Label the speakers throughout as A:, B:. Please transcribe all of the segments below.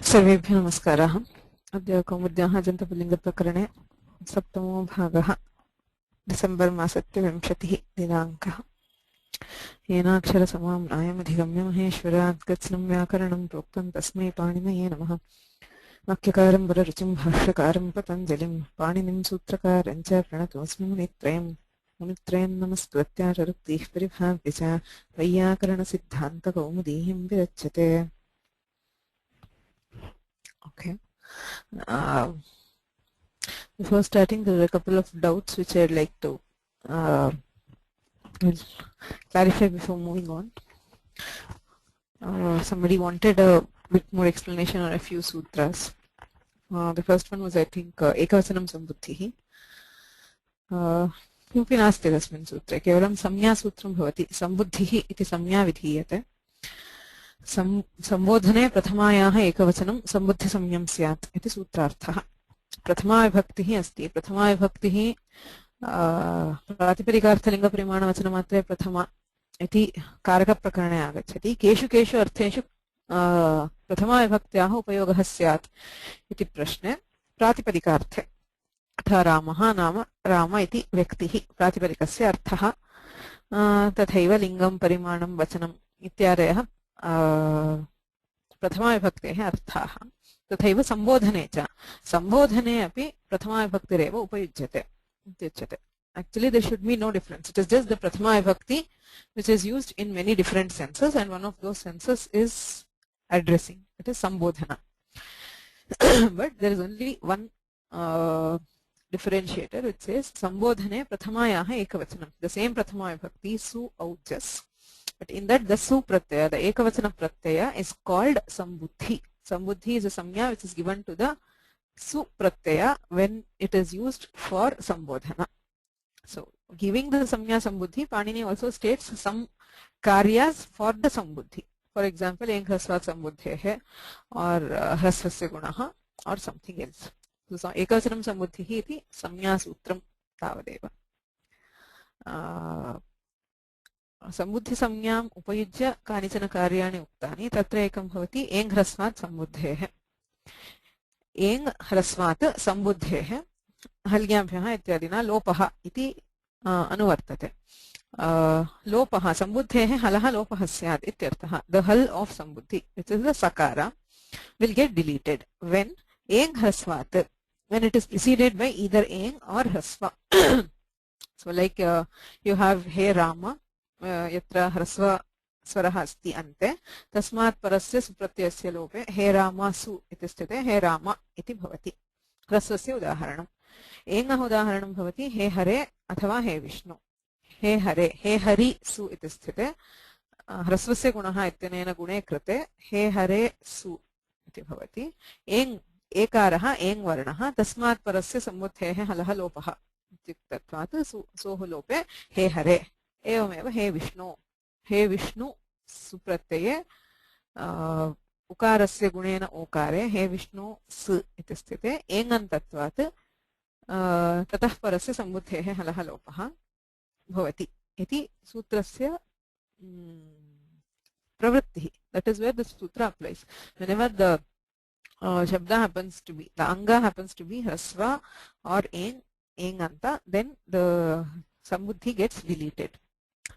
A: सर्वेभ्यो नमस्काराः। अद्य कौमुद्याः जन्तपुल्लिङ्गप्रकरणे सप्तमो भागः, डिसेम्बर् मासस्य 20 दिनाङ्कः। येनाक्षरसमां नायमधिगम्य महेश्वरात् कृत्स्नं व्याकरणं प्रोक्तं तस्मै पाणिनये नमः। वाक्यकारं वररुचिं भाष्यकारं पतञ्जलिं पाणिनिं सूत्रकारं च प्रणतोऽस्मि मुनित्रयं नमस्कृत्याचरुक्तिः परिभाव्य च वैयाकरणसिद्धान्तकौमुदीं विरच्यते। Okay. Before starting, there are a couple of doubts which I'd like to clarify before moving on. Somebody wanted a bit more explanation on a few sutras. The first one was, I think, Ekavasanam Sambuddhihi. किमपि नास्ति तस्मिन् सूत्रे, केवलं संज्ञा सूत्रं भवति। सम्बुद्धिः इति संज्ञा विधीयते। संबोधने प्रथमायाः एकवचनं सम्बुद्धिसंज्ञं स्यात् इति सूत्रार्थः। प्रथमा विभक्तिः अस्ति। प्रथमा विभक्तिः प्रातिपदिकार्थलिङ्गपरिमाणवचनमात्रे प्रथमा इति कारकप्रकरणे आगच्छति। केषु केषु अर्थेषु प्रथमा विभक्त्याः उपयोगः स्यात् इति प्रश्ने प्रातिपदिकार्थे यथा रामः नाम राम इति व्यक्तिः प्रातिपदिकस्य अर्थः, तथैव लिङ्गं परिमाणं वचनम् इत्यादयः प्रथमा विभक्तेः अर्थाः। तथैव संबोधने च, संबोधने अपि प्रथमा विभक्तिरेव उपयुज्यते इत्युच्यते। Actually, there should be no difference. It is just the prathama vibhakti which is used in many different senses, and one of those senses is addressing. It is sambodhana. But there is only one differentiator which says sambodhane prathamayaha ekavachanam. The same prathama vibhakti su aujas. But in that, the su pratyaya, the ekavachana pratyaya, is called sambuddhi. Sambuddhi is a samya which is given to the su pratyaya when it is used for sambodhana. So, giving the samya sambuddhi, Panini also states some karyas for the sambuddhi. For example, eng hrasvat sambuddhehe or hrasvasya gunaha or something else. So, ekavachanam sambuddhihi iti samya sutram tavadeva. सम्बुद्धि संज्ञाम् उपयुज्य कानिचन कार्याणि उक्तानि। तत्र एकं भवति एङ् ह्रस्वात् सम्बुद्धेः। एङ् ह्रस्वात् सम्बुद्धेः हल्याभ्यः इत्यादिना लोपः इति अनुवर्तते। लोपः सम्बुद्धेः हलः लोपः स्यात् इत्यर्थः। The hull of sambuddhi, which is the sakara, will get deleted when एङ् ह्रस्वात्, when it is preceded by either एङ् or ह्रस्व. So like you have हे राम, यत्र ह्रस्व स्वरः अस्ति अन्ते, तस्मात् परस्य सुप्रत्ययस्य लोपे हे रामासु इति स्थिते हे राम इति भवति। ह्रस्वस्य उदाहरणम्। एङः उदाहरणं भवति हे हरे अथवा हे विष्णु। हे हरे, हे हरि सु इति स्थिते ह्रस्वस्य गुणः इत्यनेन गुणे कृते हे हरे सु इति भवति। एङ् एकारः एङ् वर्णः, तस्मात् परस्य सम्बुद्धेः हलः लोपः इत्युक्तत्वात् सोः लोपे हे हरे। एवमेव हे विष्णु सुप्रत्यये उकारस्य गुणेन ओकारे हे विष्णु स इति स्थिते एङन्तत्वात् ततः परस्य सम्बुद्धेः हलः लोपः भवति इति सूत्रस्य प्रवृत्तिः. That is where the sutra applies. Whenever the shabda happens to be, the anga happens to be hrasva or enganta, then the sambuddhi gets deleted.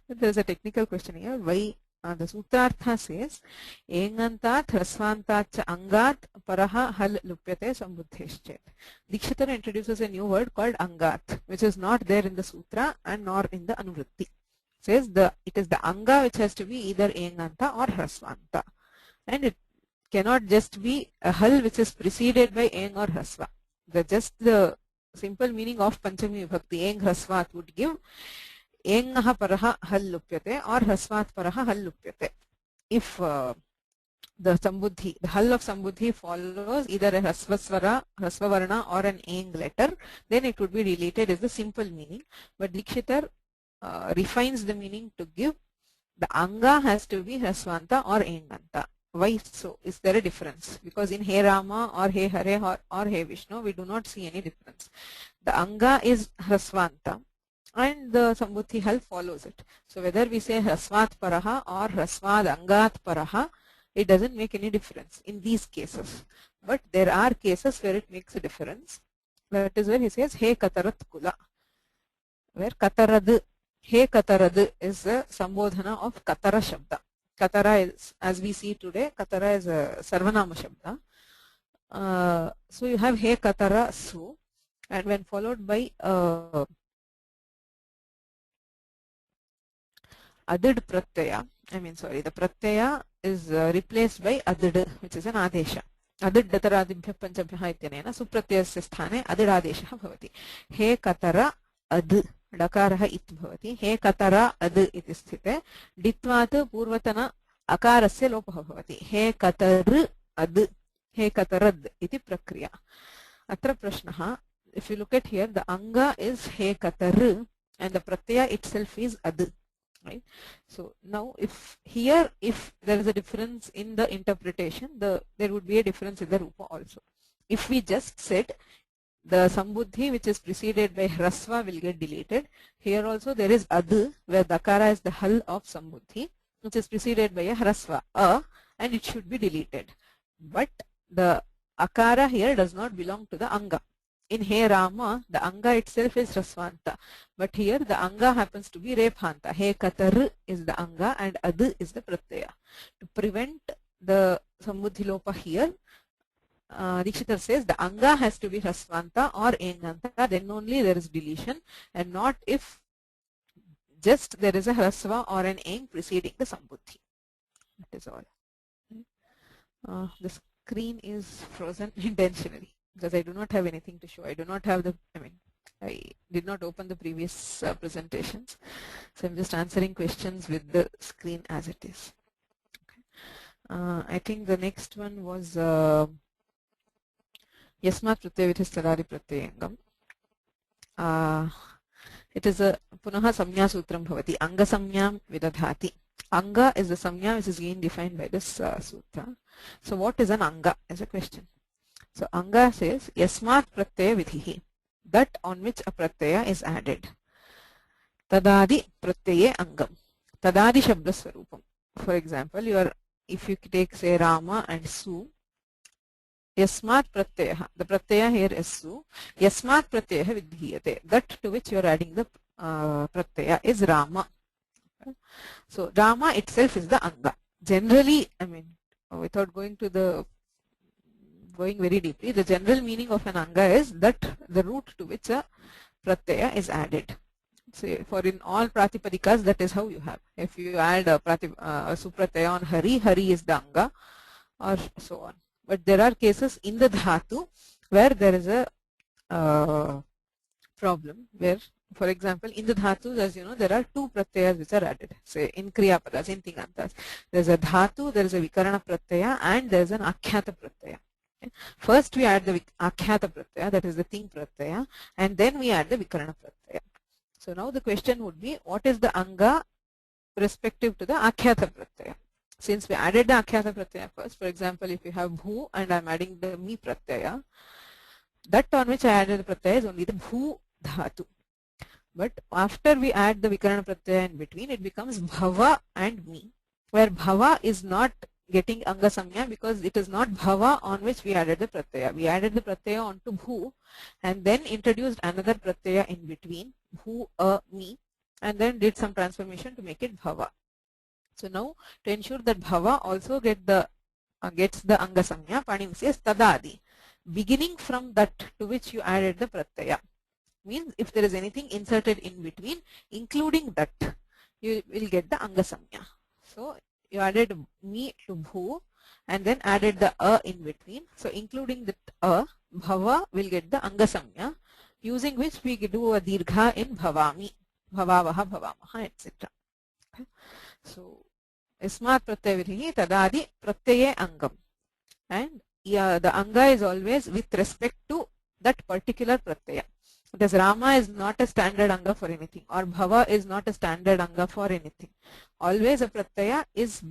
A: There is a technical question here. Why the sutrartha says engantat hrasvantat cha angat paraha hal lupyate sambuddheschet. Dikshitar introduces a new word called angat, which is not there in the sutra and nor in the anuvritti. Says it is the anga which has to be either enganta or hrasvanta, and it cannot just be a hal which is preceded by eng or hrasva. The simple meaning of panchami vibhakti eng hrasvat would give एङः परः हल् लुप्यते or ह्रस्वात् परः हल् लुप्यते. If the sambuddhi, the hull of sambuddhi follows either a hrasvasvara, hrasvavarna or an eng letter, then it would be deleted as the simple meaning. But Dikshitar refines the meaning to give the anga has to be hrasvanta or enganta. Why so? Is there a difference? Because in He Rama or He Hare or He Vishnu, we do not see any difference. The anga is hrasvanta and the sambuddhi hal follows it. So whether we say hrasvat paraha or hrasvad angat paraha, it doesn't make any difference in these cases. But there are cases where it makes a difference. That is where he says He Katarat Kula, where Katarad, He Katarad is a sambodhana of Katara Shabda. Katara is, as we see today, Katara is a Sarvanama Shabda. So you have He Katara Su, and when followed by Adid Pratyaya, the Pratyaya is replaced by Adid, which is an Adesha. Adid Dataradibhya Panchabhya ityanena Supratyasya sthane Adid Adesha bhavati. He Katara Ad Dakaraha it bhavati. He Katara Ad iti sthite Ditvat Purvatana Akarasya Lopaha bhavati. He Katar Ad He Katarad iti prakriya. Atra prashnaha, if you look at here, the anga is He Katar and the pratyaya itself is Ad. Right. So now if there is a difference in the interpretation, there would be a difference in the rupa also. If we just said the sambuddhi which is preceded by hrasva will get deleted, here also there is ad, where dakara is the hull of sambuddhi which is preceded by a hrasva and it should be deleted. But the akara here does not belong to the anga. In He Rama, the anga itself is Rasvanta, but here the anga happens to be Rephanta. He Katar is the anga and Ad is the Pratyaya. To prevent the Sambuddhi Lopa here, Dikshitar says the anga has to be Rasvanta or Enganta, then only there is deletion, and not if just there is a Rasva or an Eng preceding the Sambuddhi. That is all. The screen is frozen intentionally, because I do not have anything to show. I do not have I did not open the previous presentations. So I'm just answering questions with the screen as it is. Okay. I think the next one was Yasmat Pratyaya Vidhistadadi Pratyayangam. It is a Punaha Samnya Sutram Bhavati. Anga Samnyam Vidadhati. Anga is the Samnya which is again defined by this sutra. So what is an Anga is a question. So Anga says Yasmat Pratyaya Vidhihi, that on which a Pratyaya is added. Tadadi Pratyaye Angam. Tadadi Shabda Swarupam. For example, if you take say Rama and Su, Yasmat Pratyaya, the Pratyaya here is Su, Yasmat Pratyaya Vidhiyate, that to which you are adding the Pratyaya is Rama. So Rama itself is the Anga. Generally, without going very deeply, the general meaning of an anga is that the root to which a pratyaya is added. So for in all pratipadikas, that is how you have. If you add a supratyaya on Hari, Hari is the anga, or so on. But there are cases in the dhatu where there is a problem, where, for example, in the dhatus, as you know, there are two pratyayas which are added. Say in kriyapadas, in tingantas, there is a dhatu, there is a vikarana pratyaya, and there is an akhyata pratyaya. Okay. First we add the akhyata pratyaya, that is the ting pratyaya, and then we add the vikarana pratyaya. So now the question would be, what is the anga respective to the akhyata pratyaya? Since we added the akhyata pratyaya first, for example, if you have bhu and I am adding the mi pratyaya, that on which I added the pratyaya is only the bhu dhatu. But after we add the vikarana pratyaya in between, it becomes bhava and mi, where bhava is not getting anga samya because it is not bhava on which we added the pratyaya. We added the pratyaya onto bhu and then introduced another pratyaya in between, bhu mi, and then did some transformation to make it bhava. So now to ensure that bhava also gets the anga samya, Panini says tadadi, beginning from that to which you added the pratyaya. Means if there is anything inserted in between, including that, you will get the anga samya. So you added mi to bhu and then added the in between. So including the bhava will get the anga samya, using which we do a dirgha in bhavami, bhavavaha, bhavamaha, etc. Okay. So Ismat Pratyaya Vidhihi Tadadi Pratyaye Angam. And the anga is always with respect to that particular pratyaya. Because Rama is not a standard anga for anything, or bhava is not a standard anga for anything. Always a pratyaya is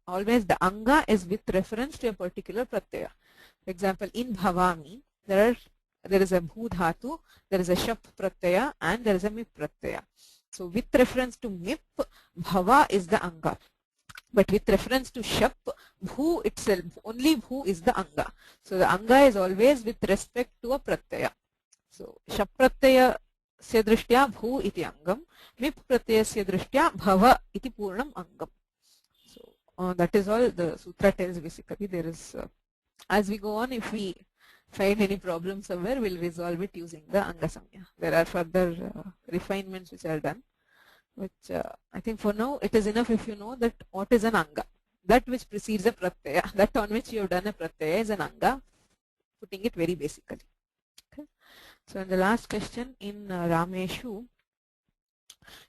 A: always the anga is with reference to a particular pratyaya. For example, in bhavami, there is a bhu dhatu, there is a shap pratyaya, and there is a mip pratyaya. So with reference to mip, bhava is the anga. But with reference to shap, bhu itself, only bhu is the anga. So the anga is always with respect to a pratyaya. So shap pratyaya se drishtya bhu iti angam, mip pratyaya se drishtya bhava iti purnam angam. So that is all the sutra tells basically. There is, as we go on, if we find any problem somewhere, we'll resolve it using the anga samya. There are further refinements which are done, which I think for now it is enough if you know that what is an anga. That which precedes a pratyaya, that on which you have done a pratyaya is an anga, putting it very basically. Okay. So in the last question in Rameshu,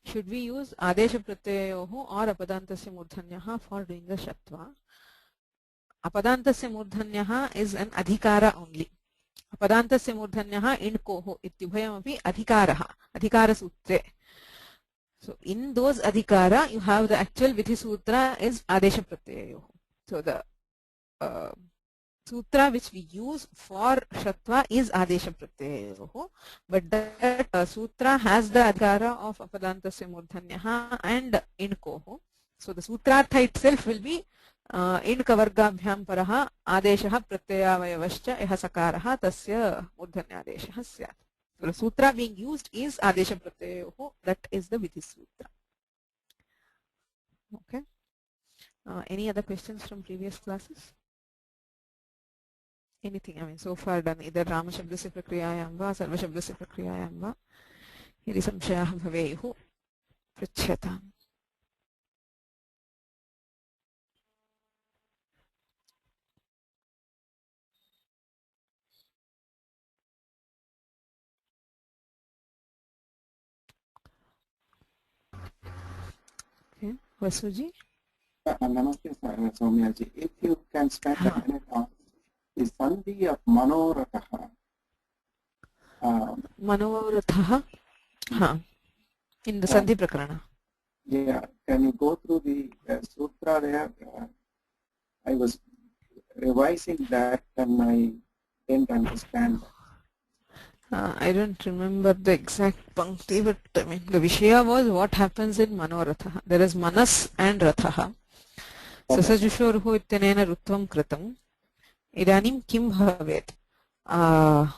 A: should we use adesha pratyayoho or apadantasya murdhanyaha for doing the shatva? Apadantasya murdhanyaha is an adhikara only. Apadantasya murdhanyaha indkoho ityubhayamapi adhikaraha, adhikara sutre. So in those adhikara, you have the actual vidhi sutra is adesha pratyayoho. So the sutra which we use for shatva is adesha pratyayoho, but that sutra has the adhikara of apadantasya murdhanyaha and indkoho. So the sutrartha itself will be indkavargabhyam paraha adeshah pratyayavayavascha eha sakaraha tasya murdhanyadeshah syat. So the sutra being used is adesha pratyayoho, that is the vidhi sutra. Okay. Any other questions from previous classes? Anything, I mean, so far done either Rama Shabdasya Prakriyayam va Sarva Shabdasya Prakriyayam va yadi samshayah bhaveyuh pritchatam. Okay, Vasuji?
B: Namaste, Soumyaji. If you can spend a minute on the Sandhi of Manoratha.
A: Manoratha? In the Sandhi Prakarana.
B: Yeah, can you go through the sutra there? I was revising that and I didn't understand that.
A: I don't remember the exact pankti, but I mean the Vishaya was what happens in Manoratha. There is Manas and Ratha. Sasajushoruho ityanena rutvam kritam. Idanim kim bhavet?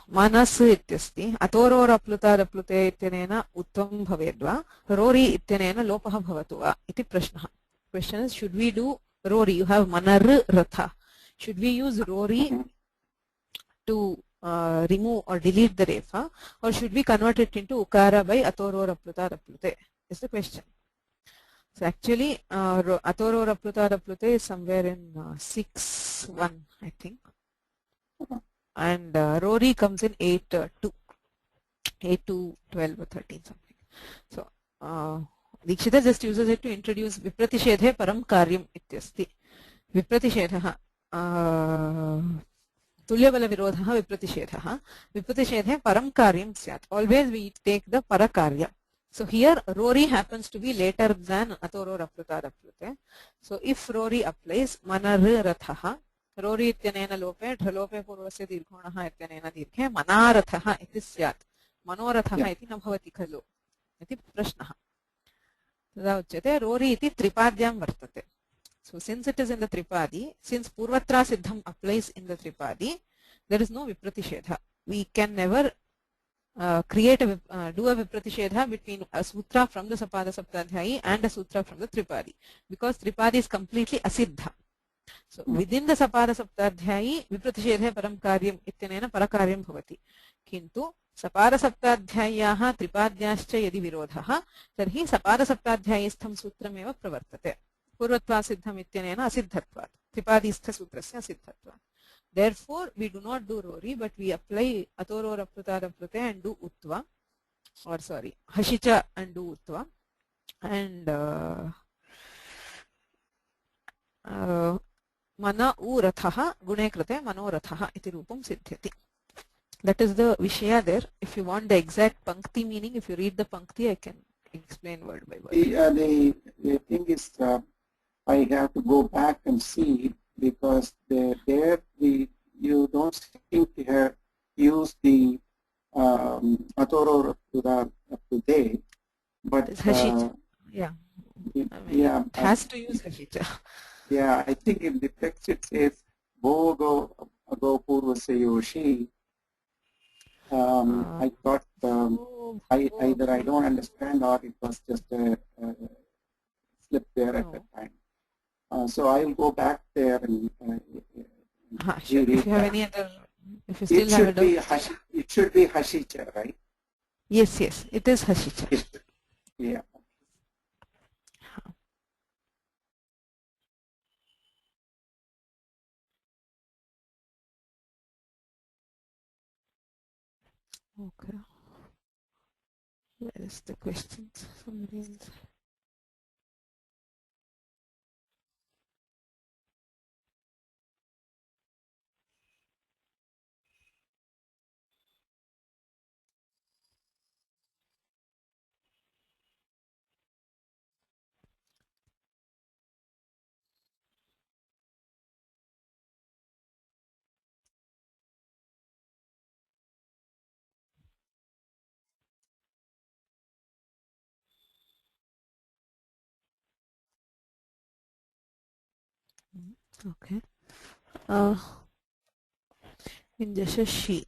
A: Manas ityasti. Atoror aplute ityanena utvam bhavedva. Rori ityanena lopaha bhavatuva. Iti prashna. Question is, should we do Rori? You have Manar Ratha. Should we use Rori to remove or delete the refa, or should we convert it into ukara by atoro rapluta raplute is the question. So actually atoro rapluta raplute is somewhere in 6-1 I think, and Rori comes in 8-2 8-12 or 13 something. So Dikshita just uses it to introduce Vipratishedhe param karyam ityasti. Vipratishedha तुल्यबल विरोधः विप्रतिषेधः विप्रतिषेधे परम कार्यं स्यात्. Always we take the para karya. So here Rori happens to be later than atoro rapluta raplute. So if Rori applies, manar rathah, Rori ityanena lope dhalope purvasya dirghonah ityanena dirghe manarathah iti syat. Manorathah iti न भवति खलु इति प्रश्नः. तदा उच्यते Rori iti tripadyam vartate. So since it is in the Tripadi, since Purvatra Siddham applies in the Tripadi, there is no Vipratishedha. We can never create do a Vipratishedha between a sutra from the Sapada Saptadhyayi and a sutra from the Tripadi, because Tripadi is completely asiddha. So within the Sapada Saptadhyayi, Vipratishedhe param karyam ityanena parakaryam bhavati. Kintu Sapada Saptadhyayaha Tripadyascha yadi virodhaha, tarhi Sapada Saptadhyayistham sutrameva pravartate. Purvatva siddham ityanena asiddhatvat. Tripadistha sutrasya asiddhatvat. Therefore, we do not do Rori, but we apply atoro rapluta raplute and do utva, or sorry, hashicha and do utva, and mana u rathaha gune krate mano rathaha iti rupam siddhyati. That is the Vishaya there. If you want the exact pankti meaning, if you read the pankti, I can explain word by word.
B: The thing is, I have to go back and see, because there you don't seem to have used the atoro rapluta raplute, but
A: hashicha. Yeah. I mean,
B: Yeah,
A: it has to use Hashicha.
B: yeah, I think in the text it says Bo go Purvasayoshi. I thought either I don't understand or it was just a slip there at that time. So I will go back there and
A: Sure. If
B: reread
A: you have
B: that.
A: any other, if you still have a doubt.
B: It should be Hashicha, right?
A: Yes, yes, it is Hashicha.
B: Yeah.
A: Okay. Where is the question? Somebody else. Okay. In Jashashi,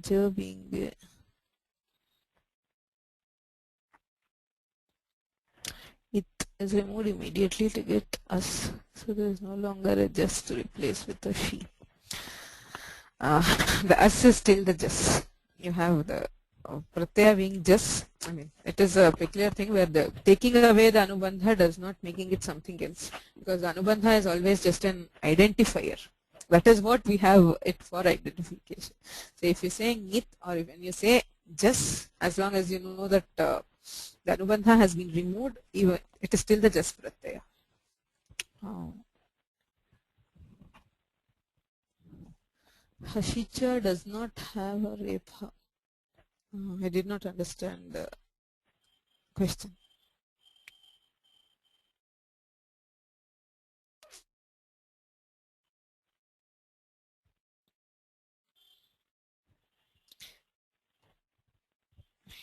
A: Ja being it is removed immediately to get us. So there is no longer a just to replace with a she. The us is still the just. You have the pratyaya being just. I mean, it is a peculiar thing where the taking away the anubandha does not making it something else, because the anubandha is always just an identifier. That is what we have it for identification. So if you say nit or when you say just, as long as you know that the anubandha has been removed, even it is still the just pratyaya. Hashicha does not have a repha. I did not understand the question.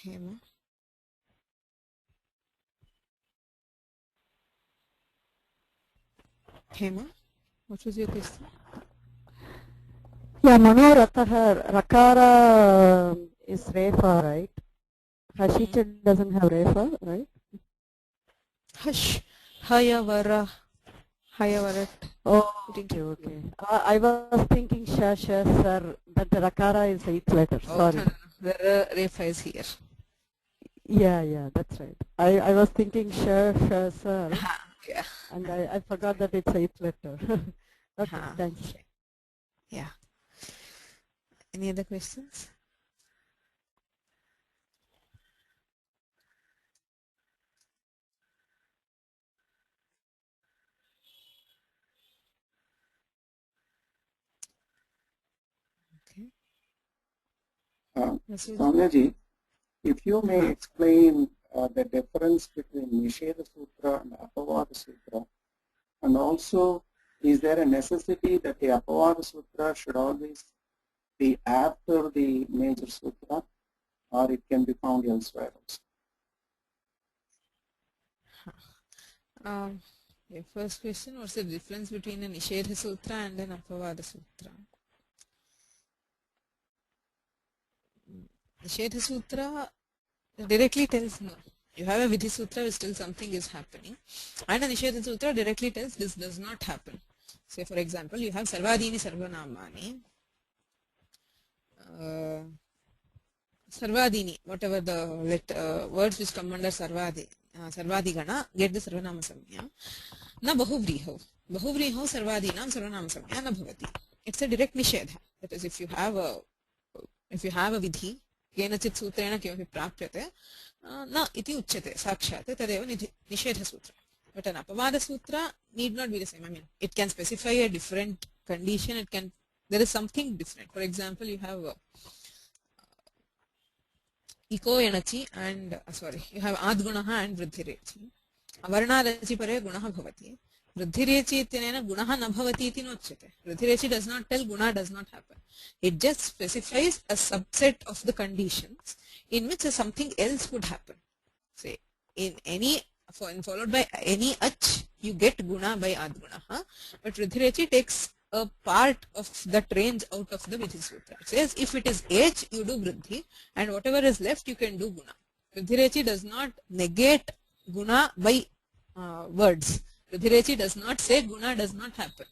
A: Hema. Hema, what was your question?
C: Yeah, Manoratah, Rakara is Refa, right? Hashicha doesn't have Refa, right?
A: Hush. Hayavara. Hayavarat.
C: Oh, okay. I was thinking Sha, sir, but the Rakara is 8th letter. Sorry.
A: No. The refa is here.
C: Yeah, that's right. I was thinking Sha, sir.
A: Yeah.
C: And I forgot that it's 8th letter. Okay, thanks.
A: Yeah. Any other questions?
B: Soumyaji, if you may explain the difference between Nisheda Sutra and Apavada Sutra, and also is there a necessity that the Apavada Sutra should always be after the major sutra, or it can be found elsewhere also?
A: Your first question, what's the difference between a Nishedha Sutra and an Apavada Sutra? Nishedha Sutra directly tells no. You have a Vidhi Sutra where still something is happening, and a Nishedha Sutra directly tells this does not happen. Say for example, you have Sarvadini Sarvanamani. Sarvadini, whatever the words which come under Sarvadigana get the Sarvanama Samya. Na Bahuvrihau. Bahuvrihau Sarvadinam Sarvanama Samya na bhavati. It's a direct Nishedha. That is, if you have a Vidhi, केनचित् सूत्रेण किमपि प्राप्यते न इति उच्यते साक्षात् तदेव निषेधसूत्र. But an Apavada Sutra need not be the same. I mean, it can specify a different condition. There is something different. For example, you have Iko Enachi and you have Adgunaha and Vridhirechi. Avarna Rachi pare Gunaha bhavati. Vridhirechi ityanena Gunaha na bhavati iti nochyate. Vridhirechi does not tell Guna does not happen. It just specifies a subset of the conditions in which something else would happen. Say, in any followed by any ach, you get guna by adguna. But Vridhirechi takes a part of that range out of the Vidhi Sutra. It says if it is age, you do Vridhi, and whatever is left, you can do guna. Vridhirechi does not negate guna by words. Vridhirechi does not say guna does not happen.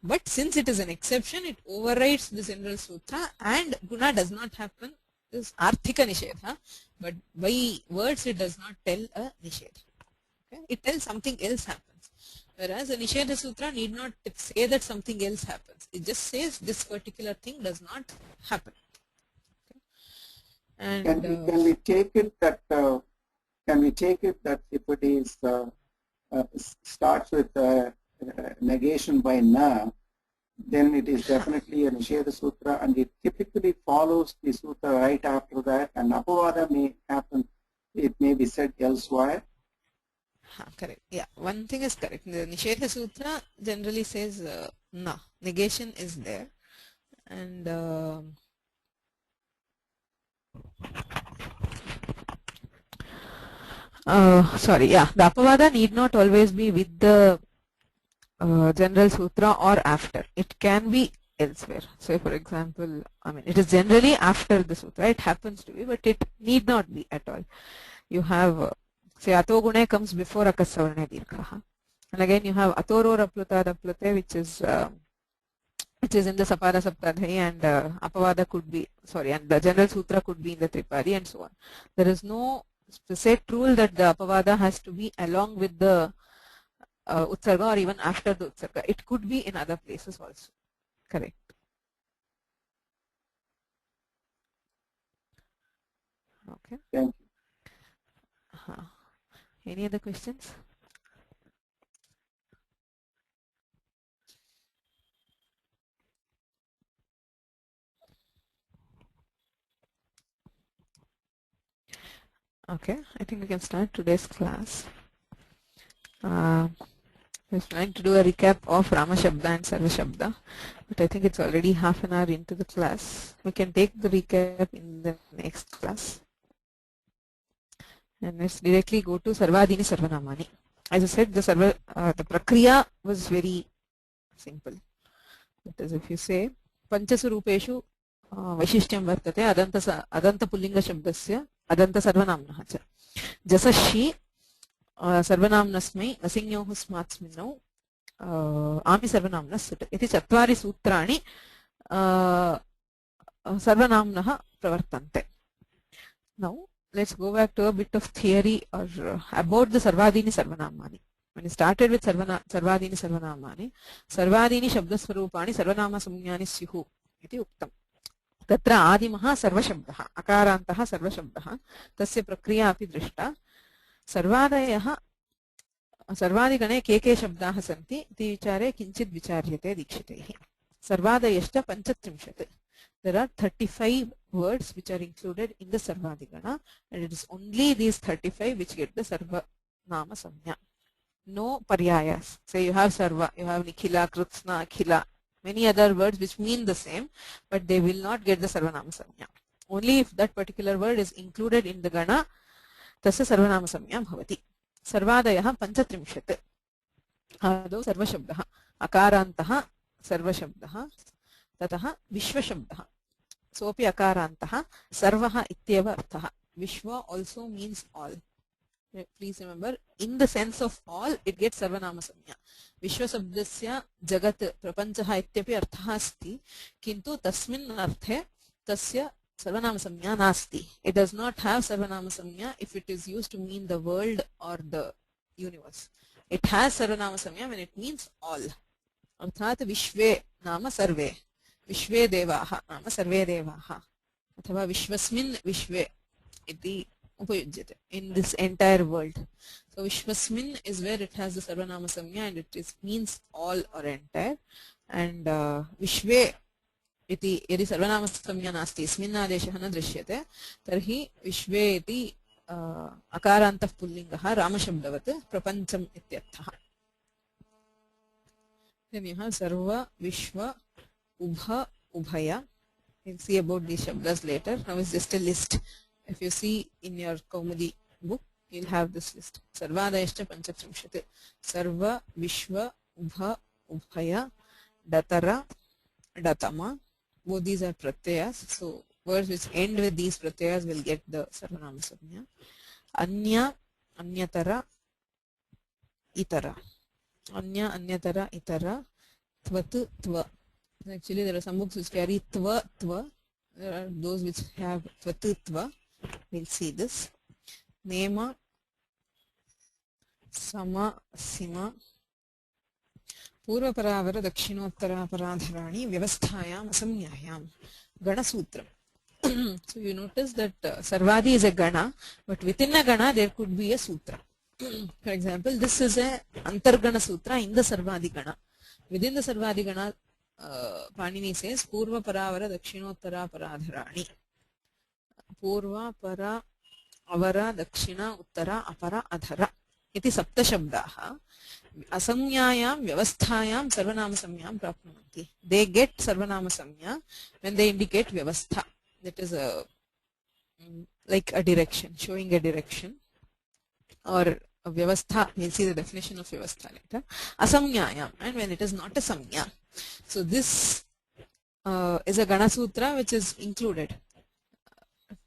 A: But since it is an exception, it overrides the general sutra, and guna does not happen. This is arthika nishedha, but by words it does not tell a nishedha. Okay? It tells something else happens. Whereas a nishedha sutra need not say that something else happens. It just says this particular thing does not happen. Okay? And
B: can we take it that if it is starts with negation by na, then it is definitely a Nisheda Sutra, and it typically follows the Sutra right after that, and Apavada may happen, it may be said elsewhere.
A: Correct. Yeah, one thing is correct. The Nisheda Sutra generally says na, negation is there, and sorry, yeah, the Apavada need not always be with the general sutra or after. It can be elsewhere. So, for example, I mean, it is generally after the sutra. It happens to be, but it need not be at all. You have, say, ato gune comes before akasavarne dirgha, and again you have atoro raplute, which is in the sapada saptadhai, and apavada could be, sorry, and the general sutra could be in the tripadi, and so on. There is no set rule that the apavada has to be along with the utsarga or even after the utsarga. It could be in other places also. Correct. Okay.
B: Thank you.
A: Any other questions? Okay, I think we can start today's class. I was trying to do a recap of Rama Shabda and Sarva Shabda, but I think it's already half an hour into the class. We can take the recap in the next class. And let's directly go to Sarvadini Sarvanamani. As I said, the Prakriya was very simple. That is, if you say, Panchasu Rupeshu Vaishishtyam Vartate Adanta Pullinga Shabdasya Adanta Sarvanamnaha cha. Jasashi सर्वनाम्नस्मै नसिंयोः स्मात्स्मिन्नौ आमि सर्वनाम्नः इति चत्वारि सूत्राणि सर्वनाम्नः प्रवर्तन्ते. Now let's go back to a bit of theory or about the Sarvadini Sarvanamani. When it started with Sarvadini Sarvanamani, Sarvadini Shabdaswarupani Sarvanama Samyani Syuhu iti uktam. Tatra Adimah Sarvashabdaha Akarantah Sarvashabdaha Tasya Prakriya api drishta. सर्वादयः सर्वादिगणे के शब्दाः सन्ति इति विचारे किञ्चित् विचार्यते दीक्षितैः. सर्वादयश्च 35. There are 35 words which are included in the Sarvadigana, and it is only these 35 which get the Sarva Nama Samnya. No paryayas. Say you have Sarva, you have Nikhila, Krutsna, Akhila, many other words which mean the same, but they will not get the Sarva Nama Samnya. Only if that particular word is included in the Gana, तस्य सर्वनाम संज्ञा भवति. सर्वादयः 35. आदौ सर्वशब्दः अकारान्तः सर्वशब्दः ततः विश्वशब्दः सोऽपि अकारान्तः सर्वः इत्येव अर्थः. विश्व also means all. Please remember, in the sense of all it gets सर्वनाम संज्ञा. विश्वशब्दस्य जगत् प्रपञ्चः इत्यपि अर्थः अस्ति, किन्तु तस्मिन् अर्थे तस्य Sarvanama Samnya nasti. It does not have Sarvanama Samnya if it is used to mean the world or the universe. It has Sarvanama Samnya when it means all. Arthat Vishve nama sarve. Vishve devaha nama sarve devaha. Athava Vishvasmin Vishve iti upayujyate in this entire world. So Vishvasmin is where it has the Sarvanama Samnya and it means all or entire. And Vishve इति यदि सर्वनामसंज्ञा नास्ति अस्मिन् आदेशः न दृश्यते तर्हि विश्वे इति अकारान्तः पुल्लिङ्गः रामशब्दवत् प्रपञ्चम् इत्यर्थः. Then you have sarva, vishwa, ubha, ubhaya. You'll see about these shabdas later. Now it's just a list. If you see in your Kaumudi book, you'll have this list. Sarvadayascha panchatrimshat. Sarva, Vishwa, Ubha, Ubhaya, Datara, Datama. Both these are pratyayas. So words which end with these pratyayas will get the Sarvanama Samnya. Anya, Anyatara, Itara. Anya, Anyatara, Itara. Tvat, Tva. Actually, there are some books which carry Tva, Tva. There are those which have Tvat, Tva. We'll see this. Nema, Sama, Sima. Purvaparavara Dakshinottara Paradharani Vyavasthayam Asamnyayam. Gana Sutra. So you notice that Sarvadi is a Gana, but within a Gana there could be a Sutra. For example, this is a Antargana Sutra in the Sarvadi Gana. Within the Sarvadi Gana, Panini says Purvaparavara Dakshinottara Paradharani. Purva, Para, Avara, Dakshina, Uttara, Apara, Adhara. Iti sapta shabdaha. Asamnyayam vyavasthayam sarvanama samyam prapnuvanti. They get sarvanama samya when they indicate vyavastha. That is like a direction, showing a direction. Or a vyavastha, we'll see the definition of vyavastha later. Asamnyayam, and when it is not a samya. So this is a Gana Sutra which is included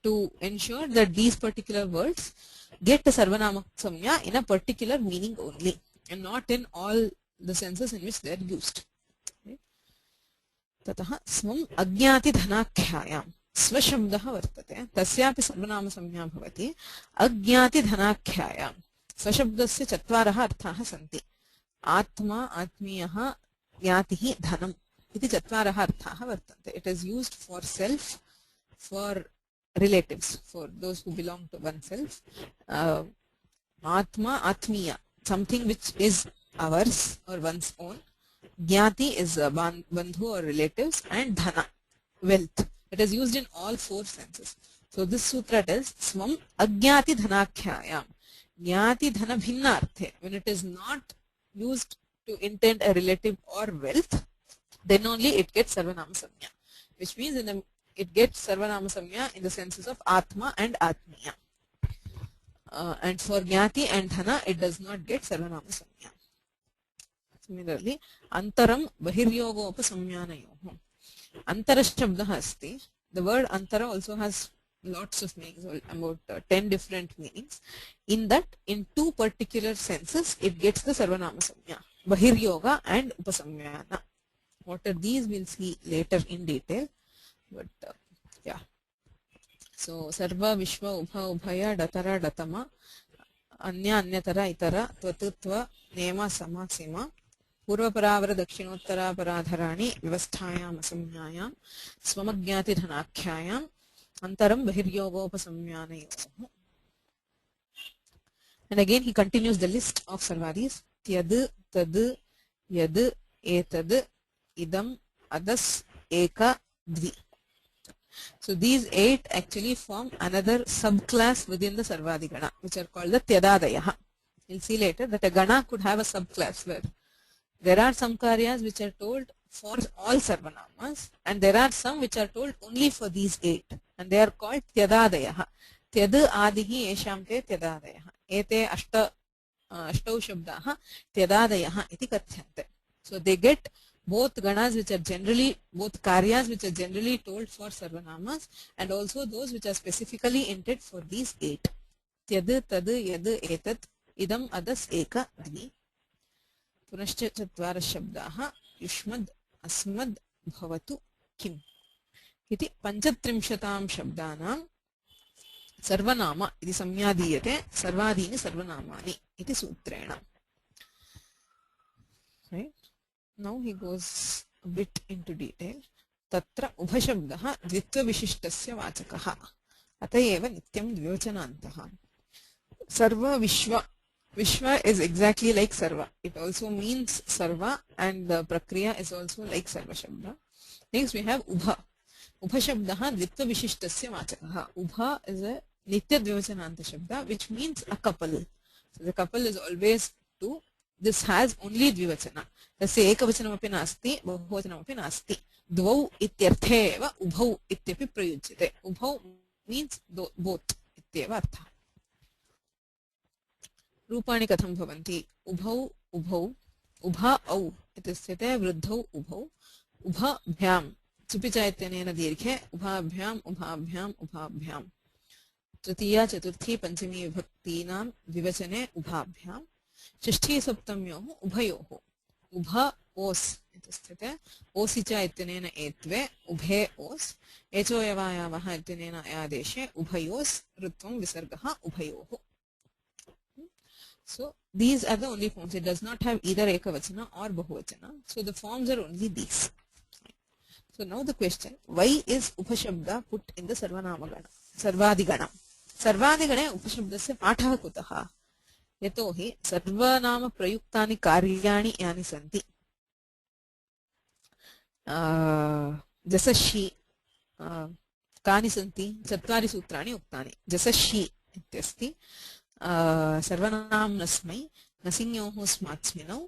A: to ensure that these particular words get a sarvanama samya in a particular meaning only, and not in all the senses in which they are used. Tataha swam ajñāti dhanākhyāyam swashabdah vartate tasyapi sarvanama samya bhavati ajñāti dhanākhyāyam. Swashabdasya chattvaraha arthaha santi. Atma, atmiyaha, jnātihi, dhanam iti chattvaraha arthaha vartante. It is used for self, for relatives, for those who belong to oneself. Atma, atmiya, something which is ours or one's own. Jnati is bandhu or relatives, and dhana, wealth. It is used in all four senses. So this sutra tells swam ajñāti dhanākhyāyam. Jnati dhana bhinnārthe. When it is not used to intend a relative or wealth, then only it gets sarvanama samya, which means it gets sarvanama samya in the senses of atma and atmiya. And for jnati and dhana, it does not get sarvanama samya. Similarly, antaram bahiryogopa samyanayoho. Antara shabdah asti. The word antara also has lots of meanings, about 10 different meanings. In that, in two particular senses, it gets the sarvanama samya, bahiryoga and upasamyana. What are these? We'll see later in detail. But yeah, so sarva, vishwa, ubha, ubhaya, datara, datama, anya, anyatara, itara, tvatutva, nema, sama, sima, purvaparavara, dakshinottara, paradharani, vyavasthayam, asamnyayam, swamajñāti dhanākhyāyam, antaram bahiryogopasamyanayoho. And again he continues the list of sarvadis. Tyad, tad, yad, etad, idam, adas, eka, dvi. So these 8 actually form another subclass within the Sarvadi Gana, which are called the Tyadadayaha. We'll see later that a Gana could have a subclass where there are some karyas which are told for all Sarvanamas, and there are some which are told only for these 8, and they are called Tyadadayaha. Tyad adihi esham te Tyadadayaha. Ete ashtau shabdaha Tyadadayaha iti kathyante. So they get both ganas which are generally, both karyas which are generally told for sarvanamas, and also those which are specifically intended for these 8. Tyad, tad, yad, etat, idam, adas, eka, dvi. Punascha chatvara shabdaha yushmad, asmad, bhavatu, kim. Iti panchatrimshatam shabdanam sarvanama iti samyadiyate sarvadini sarvanamani iti sutrena. Right? Now he goes a bit into detail. Tatra ubhashabdaha dvitva vishishtasya vachakaha atayeva nityam dvivachanantaha. Sarva vishwa. Vishwa is exactly like sarva. It also means sarva, and the prakriya is also like sarva shabda. Next we have ubha. Ubha shabdaha dvitva vishishtasya vachakaha. Ubha is a nitya dvivachananta shabda, which means a couple. So the couple is always two. This has only dvivachana. तस्य एकवचनमपि नास्ति बहुवचनमपि नास्ति. द्वौ इत्यर्थे एव उभौ इत्यपि प्रयुज्यते. उभौ means both इत्येव अर्थः. रूपाणि कथं भवन्ति उभौ उभौ उभा औ इति स्थिते वृद्धौ उभौ उभभ्यां चुपि च इत्यनेन दीर्घे उभाभ्याम् उभाभ्याम् उभाभ्याम् तृतीया चतुर्थी पंचमी विभक्तीनां विवचने उभाभ्यां षष्ठी सप्तम्योः उभयोः उभ ओस् इति स्थिते ओसि च इत्यनेन एत्वे उभे ओस् एचोयवायावः इत्यनेन आदेशे उभयोस् ऋत्वं विसर्गः उभयोः. So these are the only forms. It does not have either ekavachana or bahuvachana. So the forms are only these. So now the question, why is upashabda put in the sarvanamagana? Sarvadigana. Sarvadigane upashabdasya pathah kutah? यतोहि सर्वनाम प्रयुक्तानि कार्याणि यानि सन्ति जसषि कानि सन्ति चत्वारि सूत्राणि उक्तानि जसषि इत्यस्ति सर्वनाम्नस्मै नसिंयोः स्मात्स्मिनौ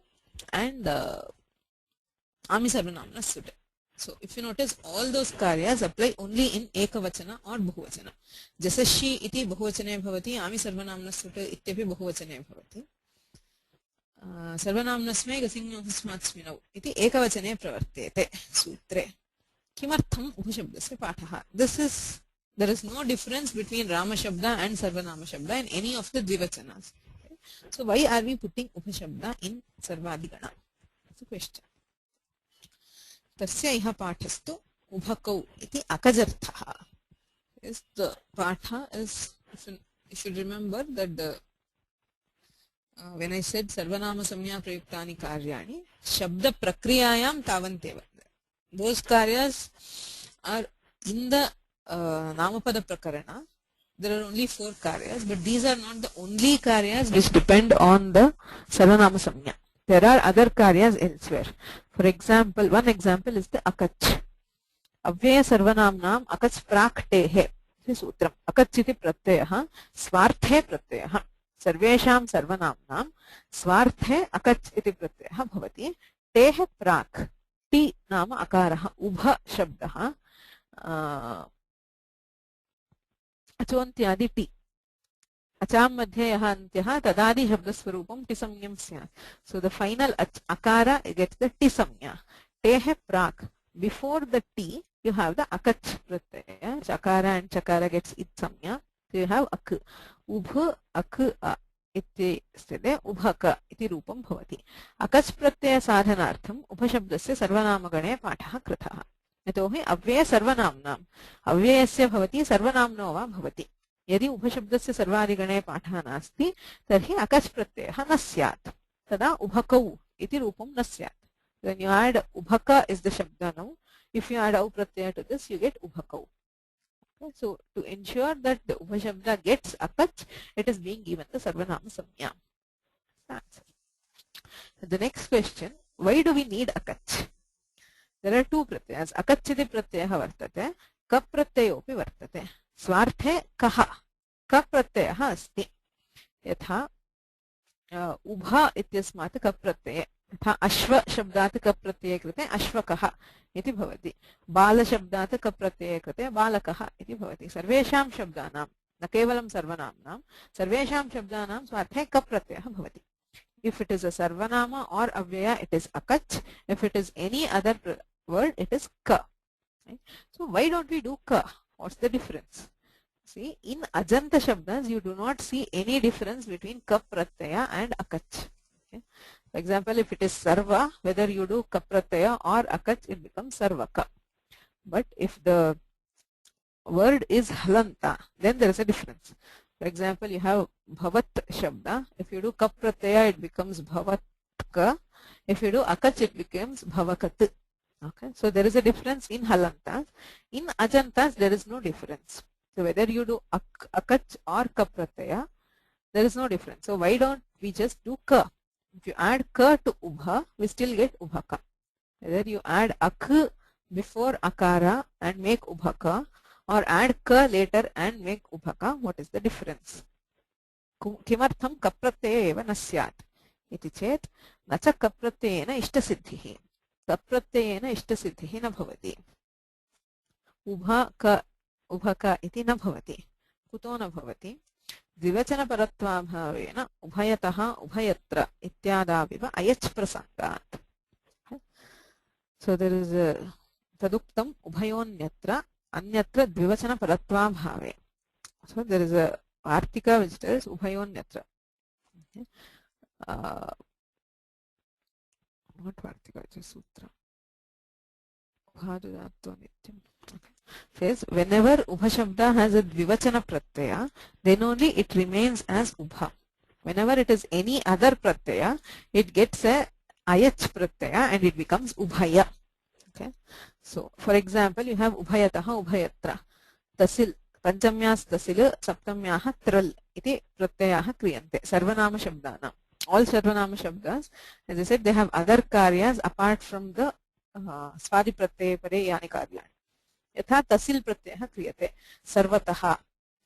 A: and आमि सर्वनाम्नस्सुटे. So if you notice, all those karyas apply only in ekavachana or bahuvachana. Jasashi iti bahuvachane bhavati, ami sarvanamnasute ityapi bahuvachane bhavati. Sarvanamnasme gasinyohusmatsminau iti ekavachane pravartete sutre. Kimartham upashabdasya pathaha. There is no difference between Rama Shabda and Sarvanama Shabda in any of the Dvivachanas. Okay? So why are we putting upashabda in Sarvadigana? That's the question. तस्य इह पाठस्तु उभकौ इति अकजर्थः. Yes, the patha is, you should remember that the when I said sarvanama samya prayuktani karyani shabda prakriyayam tavantev, those karyas are in the namapada prakarana. There are only 4 karyas, but these are not the only karyas which depend on the sarvanama samya. There are other karyas elsewhere. For example, one example is the akach. Avyaya sarvanamnam akach praktehe. This is sutram. Akach iti pratyayah swarthe pratyayah. Sarvesham sarvanamnam swarthe akach iti pratyayah bhavati. Tehe prak. Ti nama akaraha. Ubha shabdaha. Achontyadi ti. Acham madhye yaha antyah tadadi shabdasvarupam tisamyam syat. So the final akara gets the tisamya. Tehe prak. Before the ti, you have the akach pratyaya. Chakara and chakara gets itsamya. So you have ak. Ubha ak iti sthite ubhaka iti rupam bhavati. Akach pratyaya sadhanartham upashabdasya sarvanamagane pathah kritah. यतोहि अव्यय सर्वनाम्नाम् अव्ययस्य भवति सर्वनाम्नो वा भवति. यदि उपशब्दस्य सर्वादिगणे पाठः नास्ति तर्हि अकच् प्रत्ययः न स्यात्. तदा उभकौ इति रूपं न स्यात्. When you add ubhaka is the shabda now. If you add au pratyaya to this, you get ubhakau. Okay, so to ensure that the upashabda gets akach, it is being given the sarvanama samya. The next question, why do we need akach? There are 2 pratyayas. Akachiti pratyayah vartate, kap pratyayopi vartate. Swarthe kaha. Kap pratyayah asti. Yatha ubha ityasmat kap pratyaye. Yatha ashva shabdat kap pratyaye krite ashvakaha iti bhavati. Bala shabdat kap pratyaye krite balakaha iti bhavati. Sarvesham shabdanam, na kevalam sarvanamnam, sarvesham shabdanam swarthe kap pratyayah bhavati. If it is a sarvanama or avyaya, it is akach. If it is any other word, it is ka. Right? So why don't we do ka? What's the difference? See, in ajanta shabdas, you do not see any difference between ka pratyaya and akach. Okay? For example, if it is sarva, whether you do ka pratyaya or akach, it becomes sarvaka. But if the word is halanta, then there is a difference. For example, you have bhavat shabda. If you do ka pratyaya, it becomes bhavatka. If you do akach, it becomes bhavakat. Okay, so there is a difference in halantas. In ajantas, there is no difference. So whether you do akach or ka pratyaya, there is no difference. So why don't we just do ka? If you add ka to ubha, we still get ubhaka. Whether you add ak before akara and make ubhaka, or add ka later and make ubhaka, what is the difference? Kimartham ka pratyaya eva na syat. Iti chet, nacha ka pratyayena ishtasiddhihi. Kapratyayena ishtasiddhihi na bhavati. Ubhaka iti na bhavati. Kuto na bhavati. द्विवचनपरत्वाभावेन उभयतः उभयत्र इत्यादाविव अयच् प्रसङ्गात्. So there is taduktam ubhayonyatra anyatra dvivachanaparatvabhave. So there is a artika which tells ubhayonyatra. Okay. Not vartika, it is sutra. Okay. Says whenever ubha shabda has a dvivachana pratyaya, then only it remains as ubha. Whenever it is any other pratyaya, it gets a ayach pratyaya and it becomes ubhaya. Okay. So for example, you have ubhayataha ubhayatra. Tasil panchamyas tasil saptamyaha tral iti pratyayaha kriyante. Sarvanama shabdana. All sarvanama shabdas, as I said, they have other karyas apart from the swadi pratyaye pare yani karyani. यथा तसिल प्रत्ययः क्रियते सर्वतः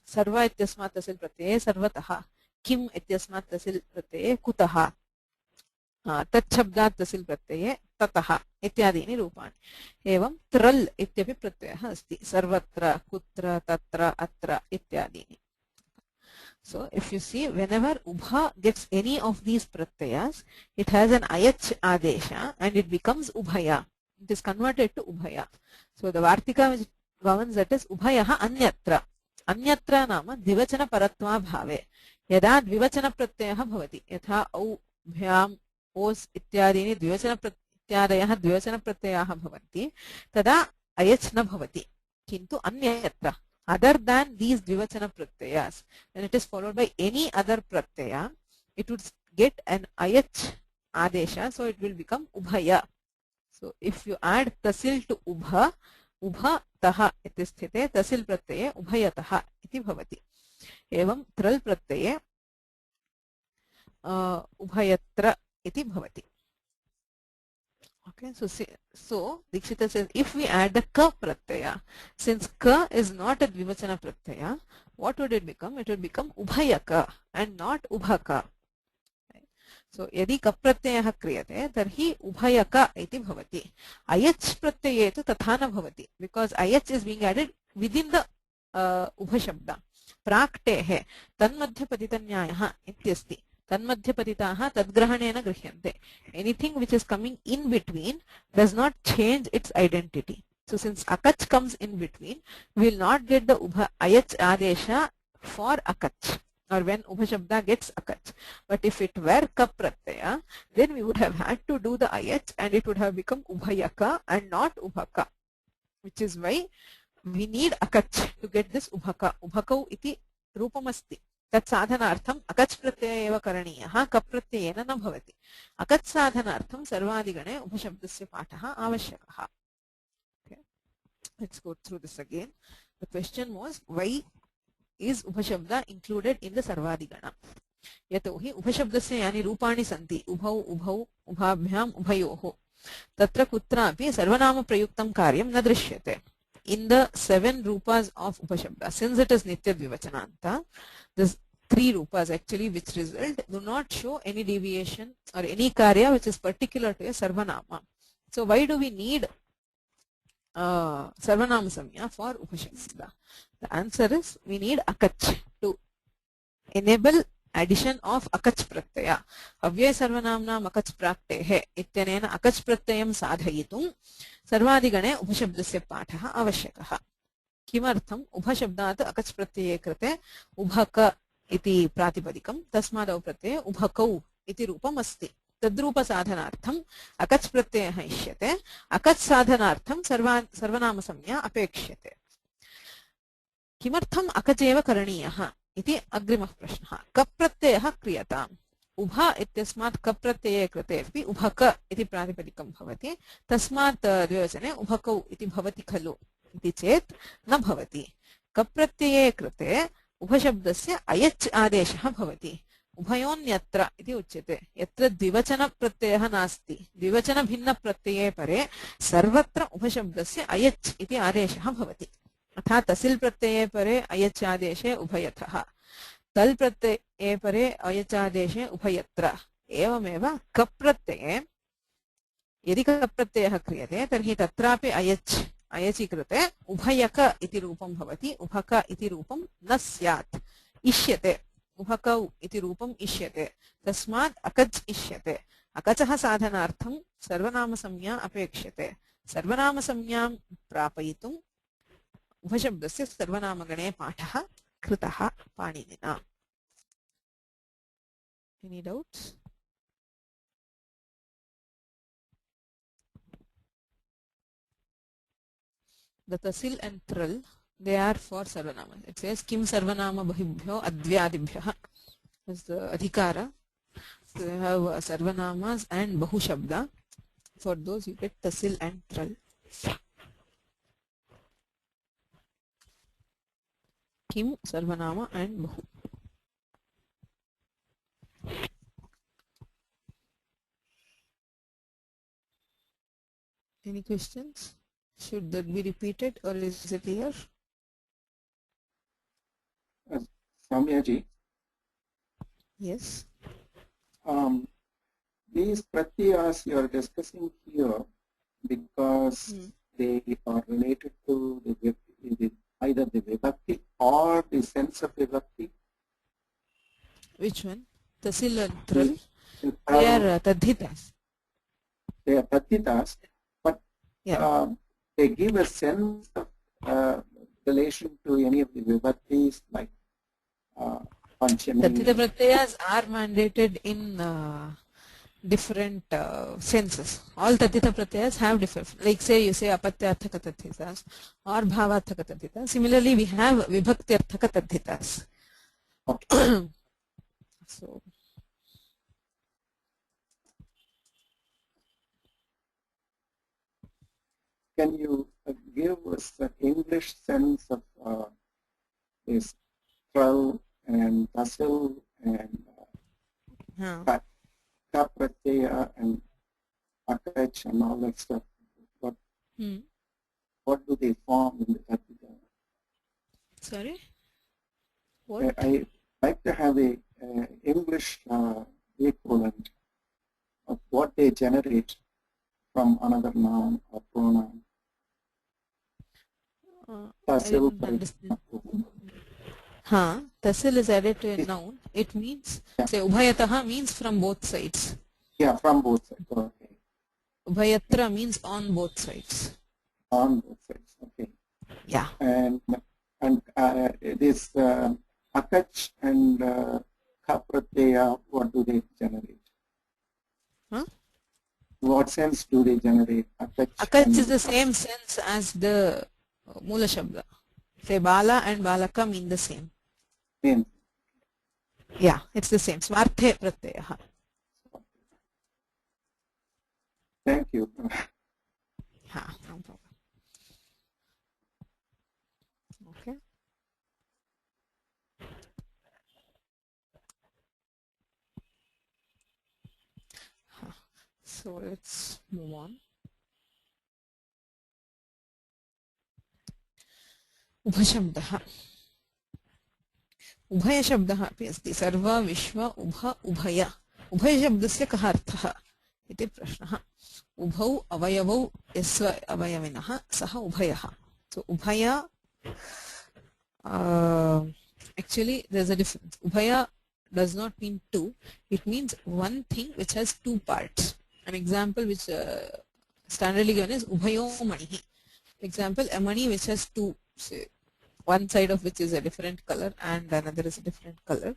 A: सर्व इत्यस्मात् तसिल प्रत्यये सर्वतः किम इत्यस्मात् तसिल प्रत्यये कुतः तच्छब्दात् तसिल प्रत्यये ततः इत्यादीनि रूपाणि. एवं त्रल इत्यपि प्रत्ययः अस्ति सर्वत्र कुत्र तत्र अत्र इत्यादीनि. So if you see, whenever ubha gets any of these pratyayas, it has an ayach adesha and it becomes ubhaya. It is converted to ubhaya. So the vartika which governs that is ubhayaha anyatra. Anyatra nama dvivachana paratva bhave. Yada dvivachana pratyayah bhavati. Yatha au bhyam os ityadini dvivachana pratyadayah dvivachana pratyayah bhavanti. Tada ayach na bhavati. Kintu anyatra. Other than these dvivachana pratyayas, when it is followed by any other pratyaya, it would get an ayach adesha, so it will become ubhaya. So if you add tasil to ubha, ubha taha iti sthite tasil pratyaye ubhayataha iti bhavati. Evam tral pratyaye ubhayatra iti bhavati. Okay, so Dikshita says if we add the ka pratyaya, since ka is not a dvivachana pratyaya, what would it become? It would become ubhayaka and not ubhaka. So यदि ka pratyayah kriyate tarhi ubhayaka iti bhavati. Ayach pratyaye tu tatha na bhavati, because ayach is being added within the ubha shabda. Praktehe tanmadhya patitanyayah ityasti. Tanmadhya patitaha tadgrahanena grihyante. Anything which is coming in between does not change its identity. So since akach comes in between, we will not get the ubha ayach adesha for akach, or when ubha shabda gets akach. But if it were ka pratyaya, then we would have had to do the ayach and it would have become ubhayaka and not ubhaka, which is why we need akach to get this ubhaka. Ubhakau iti rupamasti. तत् साधनार्थम अकच् प्रत्यय एव करणीयः cup प्रत्ययेन न भवति. अकच् साधनार्थम सर्वादिगणे उपशब्दस्य पाठः आवश्यकः. Okay. Let's go through this again. The question was, why is उपशब्द included in the सर्वादिगण? यतोहि उपशब्दस्य यानि रूपाणि सन्ति उभौ उभौ उभाभ्याम् उभयोः तत्र कुत्रापि सर्वनाम प्रयुक्तं कार्यं न दृश्यते. In the 7 rupas of upashabda, since it is nitya dvivachananta, these 3 rupas actually which result do not show any deviation or any karya which is particular to a sarvanama. So why do we need sarvanama samya for upashabda? The answer is we need akach to enable addition of akach pratyaya. Avyay sarvanamna akach praktehe ityanena akach pratyayam sadhayitum सर्वादिगणे उपशब्दस्य पाठः आवश्यकः. किमर्थम् उभशब्दात् अकच् प्रत्यये कृते उभक इति प्रातिपदिकं तस्मादौ प्रत्यये उभकौ इति रूपम् अस्ति. तद्रूपसाधनार्थम् अकच् प्रत्ययः इष्यते. अकच् साधनार्थं सर्वनामसंज्ञा अपेक्ष्यते. किमर्थम् अकच् एव करणीयः इति अग्रिमः प्रश्नः. कप् प्रत्ययः क्रियताम्. उभा इत्यस्मात् कप् प्रत्यये कृते अपि उभक इति प्रातिपदिकं भवति. तस्मात् द्विवचने उभकौ इति भवति खलु इति चेत् न भवति. कप् प्रत्यये कृते उभशब्दस्य अयच् आदेशः भवति. उभयोन्यत्र इति उच्यते. यत्र द्विवचन प्रत्ययः नास्ति, द्विवचन भिन्न प्रत्यये परे सर्वत्र उभशब्दस्य अयच् इति आदेशः भवति. अर्थात् तसिल् प्रत्यये परे अयच् आदेशे उभयतः, तल प्रत्यये परे अयचादेशे उभयत्र. एवमेव कप् प्रत्यये यदि कप् प्रत्ययः क्रियते तर्हि तत्रापि अयचि कृते उभयक इति रूपं भवति. उभक इति रूपं न स्यात्. इष्यते. उभकौ इति रूपम् इष्यते तस्मात् अकच् इष्यते अकचः साधनार्थं सर्वनामसंज्ञा अपेक्ष्यते सर्वनामसंज्ञां प्रापयितुम् उभशब्दस्य सर्वनामगणे पाठः कृतः पाणिनिना. Any doubts? The tasil and tral, they are for sarvanama. It says kim sarvanama bahibhyo advyadibhyah is the adhikara. So you have sarvanamas and bahu shabda. For those you get tasil and tral. Kim sarvanama and bahu. Any questions? Should that be repeated or is it here?
B: Samyaji,
A: Yes.
B: these pratyas you are discussing here because they are related to either the vibhakti or the sense of vibhakti.
A: Which one? Tasil and tral. They are tadhitas.
B: They are tadhitas, but
A: Yeah.
B: they give a sense of relation to any of the vibhaktis like Panchami.
A: Tadhita pratyayas are mandated in different senses. All tadhita pratyayas have different, like say you say apatyarthaka tadhitas or bhavaarthaka tadhitas. Similarly, we have vibhaktyarthaka tadhitas.
B: Okay.
A: So,
B: can you give us an English sense of this tral and tasil and ka pratyaya and akach and all that stuff? What do they form in the tadhita?
A: sorry? What?
B: I like to have a English equivalent of what they generate from another noun or pronoun.
A: I didn't understand. Tasil is added to a noun. It means, say, ubhayataha means from both sides.
B: Yeah, from both sides. Okay.
A: Ubhayatra means on both sides.
B: On both sides. Okay.
A: Yeah.
B: And this akach and ka pratyaya, what do they generate? What sense do they generate?
A: Akach is the same sense as the Mula Shabda. Say Bala and Balaka mean the same.
B: Same.
A: Yeah, it's the same. Swarthe Pratyaya.
B: Thank you.
A: No problem. Okay. So let's move on. Ubhashabdaha. उभयशब्दः अपि अस्ति सर्व विश्व उभ उभय उभयशब्दस्य कः अर्थः इति प्रश्नः उभौ अवयवौ यस्य अवयविनः सः उभयः so ubhaya actually there's a difference ubhaya does not mean two, it means one thing which has two parts. An example which standardly given is ubhayo manihi. Example, a mani which has two, say, one side of which is a different color and another is a different color.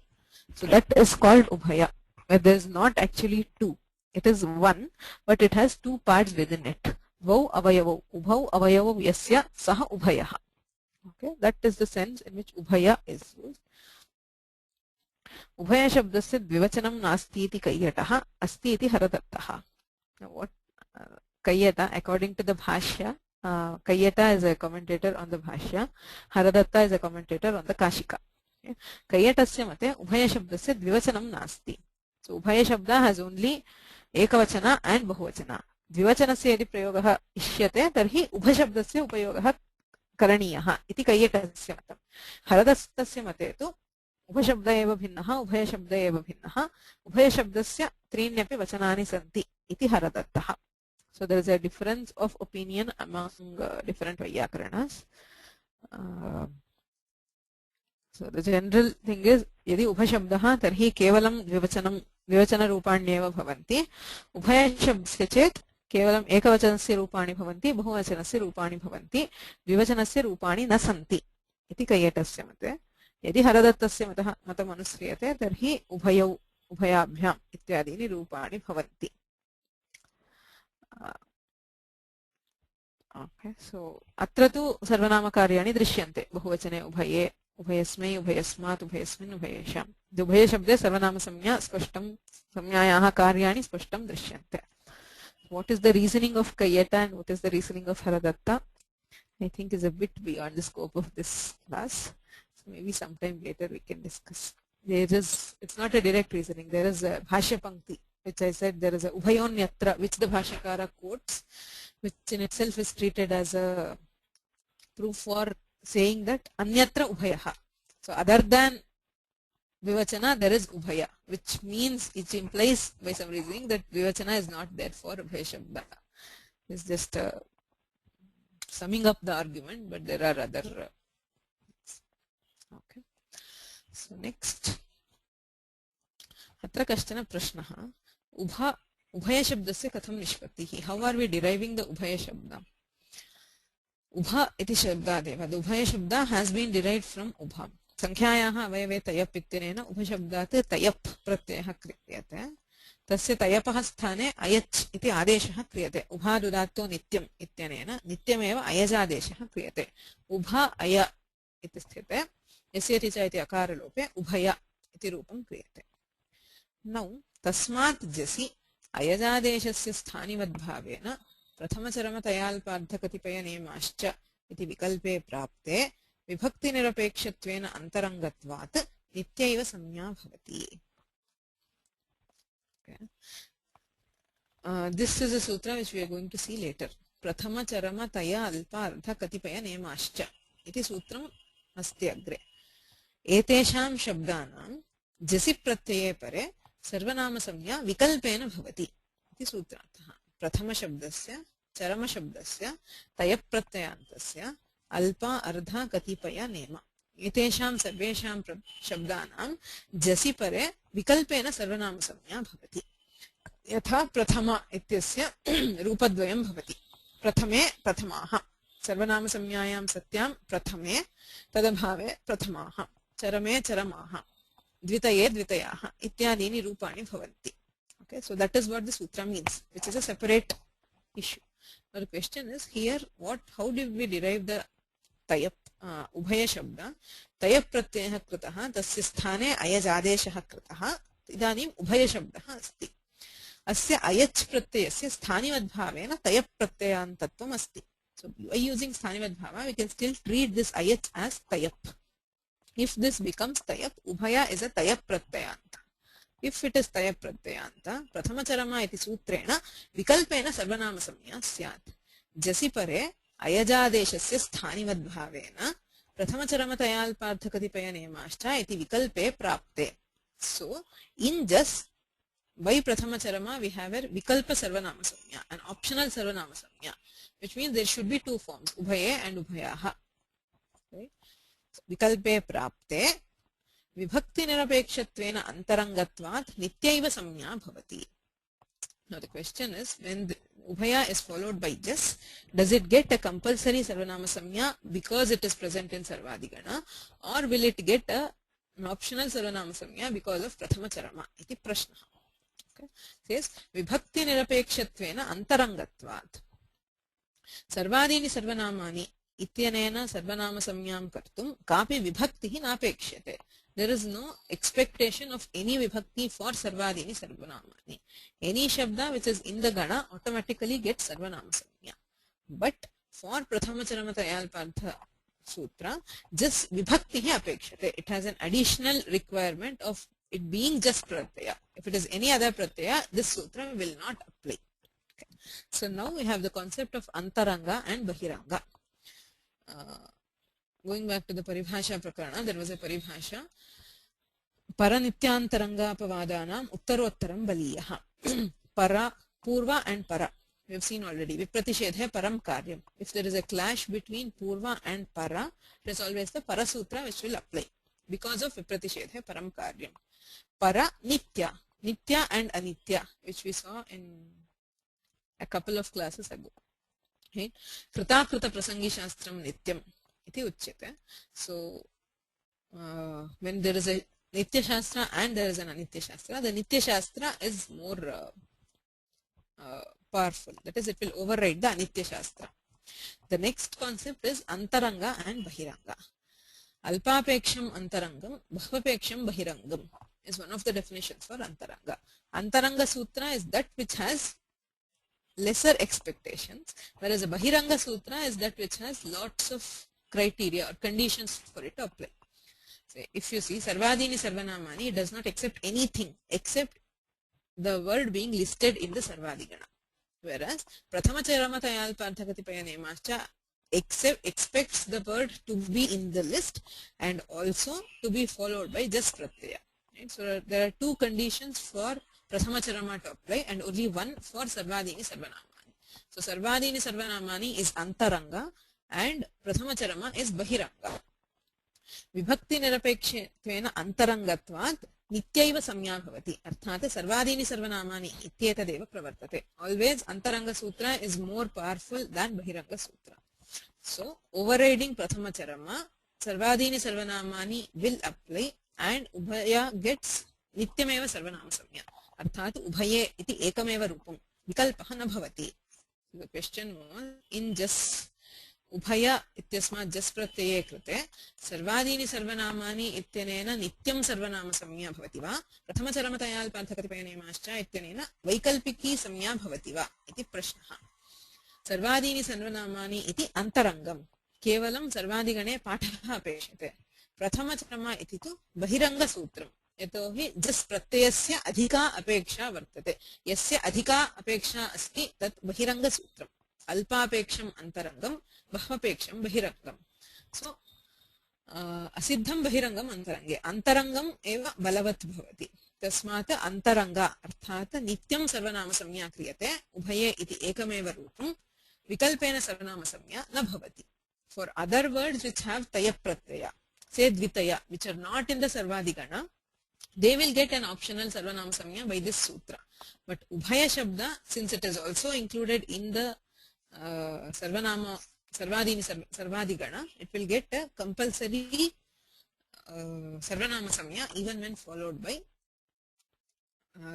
A: So that is called ubhaya, where there is not actually two. It is one, but it has two parts within it. Vau avayavau, ubhau avayavau yasya saha ubhayaha. Okay, that is the sense in which ubhaya is used. Ubhaya shabdasya dvivachanam nasti iti kayyatah asti iti haradattah. Now what kayyata, according to the bhashya, Kayyata is a commentator on the Bhashya, Haradatta is a commentator on the Kashika. Okay. Kayyatasya mate Ubhaya Shabdasya Dvivachanam Nasti. So Ubhaya Shabda has only Ekavachana and Bahuvachana. Dvivachanasya yadi prayogaha ishyate tarhi Ubhashabdasya upayogaha karaniyaha iti Kayyatasya matam. Haradatasya mate tu Ubhashabda eva bhinnaha Ubhaya Shabda eva bhinnaha Ubhaya Shabdasya trinyapi vachanani santi iti Haradattaha. So there is a difference of opinion among different Vaiyakaranas. So the general thing is यदि उभशब्दः तर्हि केवलं द्विवचनरूपाण्येव भवन्ति उभयशब्दस्य चेत् केवलम् एकवचनस्य रूपाणि भवन्ति बहुवचनस्य रूपाणि भवन्ति द्विवचनस्य रूपाणि न सन्ति इति कैयटस्य मते यदि हरदत्तस्य मतम् अनुस्रियते तर्हि उभयाभ्याम् इत्यादीनि रूपाणि भवन्ति ओके सो अत्र तु सर्वनामकार्याणि दृश्यन्ते बहुवचने उभये उभयस्मै उभयस्मात् उभयस्मिन् उभयेषाम् उभयशब्दे सर्वनामसंज्ञा स्पष्टं संज्ञायाः कार्याणि स्पष्टं दृश्यन्ते what is the reasoning of Kayyata and what is the reasoning of Haradatta I think is a bit beyond the scope of this class, so maybe sometime later we can discuss. It's not a direct reasoning, there is a Bhashya Pankti which I said there is a Ubhayonyatra which the Bhashyakara quotes, which in itself is treated as a proof for saying that Anyatra Ubhayaha. So other than Vivachana there is Ubhaya, which means, it implies by some reasoning that Vivachana is not there for Ubhaya Shabda. It's just summing up the argument, but there are other okay. So next अत्र कश्चन प्रश्नः उभयशब्दस्य कथं निष्पत्तिः. How are we deriving the Ubhaya Shabda? Ubha iti shabdadev. The Ubhaya Shabda has been derived from Ubha. संख्यायाः अवयवे तयप् इत्यनेन उभशब्दात् तयप् प्रत्ययः क्रियते. तस्य तयपः स्थाने अयच् इति आदेशः क्रियते. उभादुदात्तो नित्यम् इत्यनेन नित्यमेव अयजादेशः क्रियते. उभा अय इति स्थिते यस्य च इति अकारलोपे उभय इति रूपं क्रियते. नौ तस्मात् जसि अयजादेशस्य स्थानिवद्भावेन प्रथमचरमतयाल्पार्थकतिपयनेमाश्च इति विकल्पे प्राप्ते विभक्तिनिरपेक्षत्वेन अन्तरङ्गत्वात् नित्यैव संज्ञा भवति. This is a sutra which we are going to see later. प्रथमचरमतया अल्पार्थकतिपयनेमाश्च इति सूत्रम् अस्ति अग्रे. एतेषां शब्दानां जसि प्रत्यये परे सर्वनामसंज्ञा विकल्पेन भवति इति सूत्रार्थः. प्रथमशब्दस्य चरमशब्दस्य तयप्रत्ययान्तस्य अल्प अर्ध कतिपय नेम एतेषां सर्वेषां शब्दानां जसि परे विकल्पेन सर्वनामसंज्ञा भवति. यथा प्रथम इत्यस्य रूपद्वयं भवति. प्रथमे प्रथमाः, सर्वनामसंज्ञायां सत्यां प्रथमे तदभावे प्रथमाः, चरमे चरमाः, द्वितये द्वितयाः इत्यादीनि रूपाणि भवन्ति. Okay, so that is what the sutra means, which is a separate issue. Now the question is here, how did we derive the तयप् उभय शब्द तयप् प्रत्ययः कृतः तस्य स्थाने अयज् आदेशः कृतः इदानीम् उभय शब्दः अस्ति. अस्य अयच् प्रत्ययस्य स्थानिवद्भावेन तयप् प्रत्ययान्तत्वम् अस्ति. So by using स्थानिवद्भाव we can still treat this अयच् as तयप्. If this becomes तयप्, उभय is a तयप् प्रत्ययान्त. If it is तयप् प्रत्ययान्त, प्रथमचरमा इति सूत्रेण विकल्पेन सर्वनामसंज्ञा स्यात्. जसि परे अयजादेशस्य स्थानिवद्भावेन प्रथमचरमतयाल्पार्थकतिपयनेमाश्च इति विकल्पे प्राप्ते. So in just by prathama we have a vikalpa sarvanama samnya, an optional sarvanama samnya, which means there should be two forms, ubhaye and ubhayaha. Right? So, vikalpe prapte vibhakti nirapekshatvena antarangatvat nityaiva samnya bhavati. Now the question is, when the ubhaya is followed by jas, does it get a compulsory sarvanama samnya because it is present in sarvadigana, or will it get an optional sarvanama samnya because of prathama charama? Iti prashna. Okay. Says vibhakti nirapekshatvena antarangatvat. Sarvadini sarvanamani ityanena sarvanama samnyam kartum kapi vibhaktihi napekshate. There is no expectation of any vibhakti for sarvadini sarvanamani. Any shabda which is in the gana automatically gets sarvanama samnya. But for prathama charamatayalpartha sutra, just vibhaktihi apekshate. It has an additional requirement of it being just pratyaya. If it is any other pratyaya, this sutra will not apply. Okay. So now we have the concept of antaranga and bahiranga. Going back to the paribhasha prakarana, there was a paribhasha. Paranityantarangapavadanam uttarottaram baliyaha. Para, purva and para. We have seen already. Vipratishedhe param karyam. If there is a clash between purva and para, it is always the para sutra which will apply. because of vipratishethe param karyam. Para nitya, nitya and anitya, which we saw in a couple of classes ago. Right? Krita krita prasangi shastram nityam iti uchyate. So when there is a nitya shastra and there is an anitya shastra, the nitya shastra is more powerful. That is, it will override the anitya shastra. The next concept is antaranga and bahiranga. Alpapeksham antarangam, bhavapeksham bahirangam is one of the definitions for antaranga. Antaranga sutra is that which has lesser expectations, whereas a bahiranga sutra is that which has lots of criteria or conditions for it to apply. So if you see sarvadini sarvanamani, it does not accept anything except the word being listed in the sarvadigana, whereas prathama charama tayalparthakatipaya nemascha expects the word to be in the list and also to be followed by just pratyaya. Right? So there are two conditions for prathama charama to apply and only one for sarvadini sarvanamani. So sarvadini sarvanamani is antaranga and prathama charama is bahiranga. विभक्ति निरपेक्षत्वेन अंतरंगत्वात् नित्यैव संज्ञा भवति अर्थात सर्वादीनि सर्वनामानि इत्येतदेव प्रवर्तते. Always अंतरंग सूत्र is more powerful than बहिरंग सूत्र. So overriding prathama charama, sarvadini sarvanamani will apply and ubhaya gets nityameva sarvanama samya. Arthat ubhaye iti ekameva rupam vikalpah na bhavati. The question was in just ubhaya ityasmat just pratyaya krute sarvadini sarvanamani ityanena nityam sarvanama samya bhavati va prathama charama tayalparthakatipaya nemascha ityanena vaikalpiki samya bhavati va iti prashnah. सर्वादीनि सर्वनामानि इति अंतरंगम केवलं सर्वादिगणे पाठः अपेक्षते. प्रथमचरमा इति तु बहिरंग सूत्रम् यतोहि जस् प्रत्ययस्य अधिका अपेक्षा वर्तते. यस्य अधिका अपेक्षा अस्ति तत् बहिरंग सूत्रम्. अल्पापेक्षम् अंतरंगम बह्वपेक्षम् बहिरंगम. सो असिद्धं बहिरंगम अंतरंगे अंतरंगम एव बलवत् भवति. तस्मात् अंतरंग अर्थात् नित्यं सर्वनाम संज्ञा क्रियते. उभये इति एकमेव रूपम् विकल्पेन सर्वनाम संज्ञा न भवति. For other words which have taya pratyaya, say dvitaya, which are not in the sarvadigana, they will get an optional sarvanama samya by this sutra. But ubhaya shabda, since it is also included in the sarvanama sarvadini sarvadigana, it will get a compulsory sarvanama samya even when followed by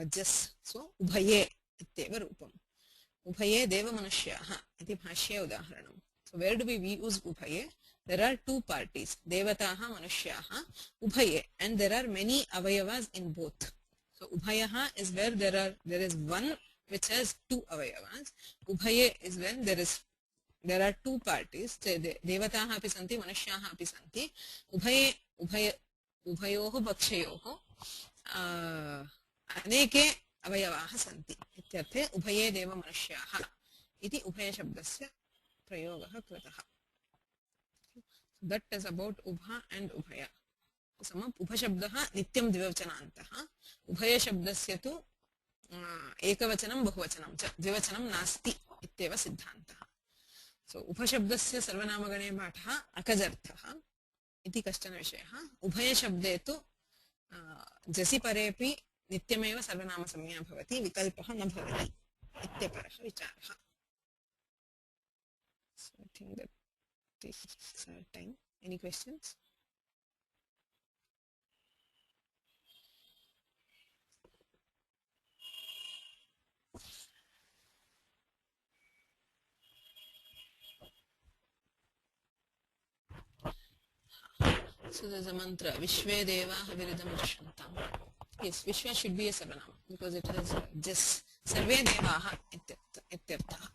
A: just. So ubhaye ityeva rupam. Ubhaye deva manushyaha iti bhashya udaharanam. So where do we use ubhaye? There are two parties, devataha manushyaha, ubhaye, and there are many avayavas in both. So ubhayaha is where there is one which has two avayavas. Ubhaye is when there are two parties, devataha api santi, manushyaha api santi. Ubhayoho pakshayoho अनेके अवयवाः सन्ति इत्यर्थे उभये देव मनुष्याः इति उभय शब्दस्य प्रयोगः कृतः. That is about ubha and ubhaya. समं उपशब्दः नित्यं द्विवचनान्तः. उभय शब्दस्य तु एकवचनं बहुवचनं च द्विवचनं नास्ति इत्येव सिद्धान्तः. So उपशब्दस्य सर्वनामगणे पाठः अकजर्थः इति कश्चन विषयः. उभय शब्दे तु जसि परेपि नित्यमेव सर्वनाम संज्ञा भवति, विकल्पः न भवति इत्यपरः विचारः. So I think that takes our time. Any questions? So there's a mantra, Vishve Devaha Viridam Drishantam. Yes, Vishwa should be a sarvanama because it has just Sarve Devaha ityartha.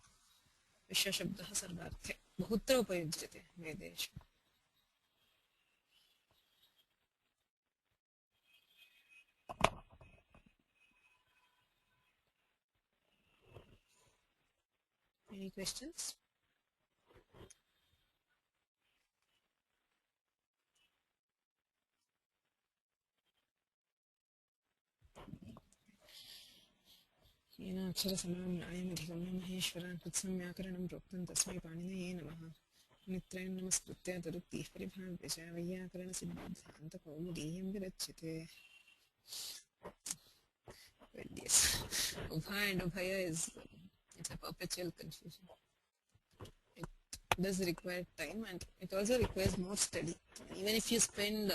A: Vishwa shabdaha sarvarthe. Bahutra upayujyate Vedeshu. Any questions? येन अक्षरसमं न्यायमधिगम्य महेश्वरान् कृत्स्नं व्याकरणं प्रोक्तं तस्मै पाणिनये नमः. मित्रान् नमस्कृत्य तरुक्तिः परिभाव्यच वैयाकरणसिद्धान्तकौमुदीयं विरच्यते. Well, yes, Ubha and Ubhaya it's a perpetual confusion. It does require time, and it also requires more study. Even if you spend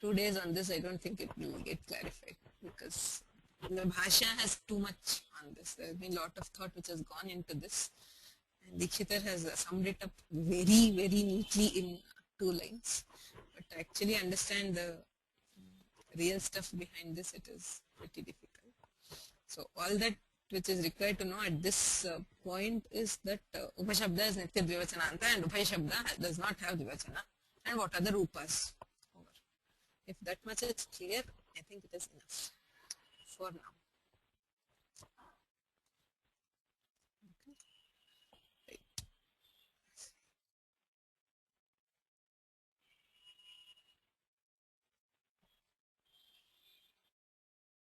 A: 2 days on this, I don't think it will get clarified, because the Bhashya has too much on this. There has been a lot of thought which has gone into this, and Dikshitar has summed it up very, very neatly in 2 lines. But to actually understand the real stuff behind this, it is pretty difficult. So all that which is required to know at this point is that Upashabda is Nitya Dvivachananta and Upashabda does not have Dvivachana, and what are the Rupas. If that much is clear, I think it is enough for now.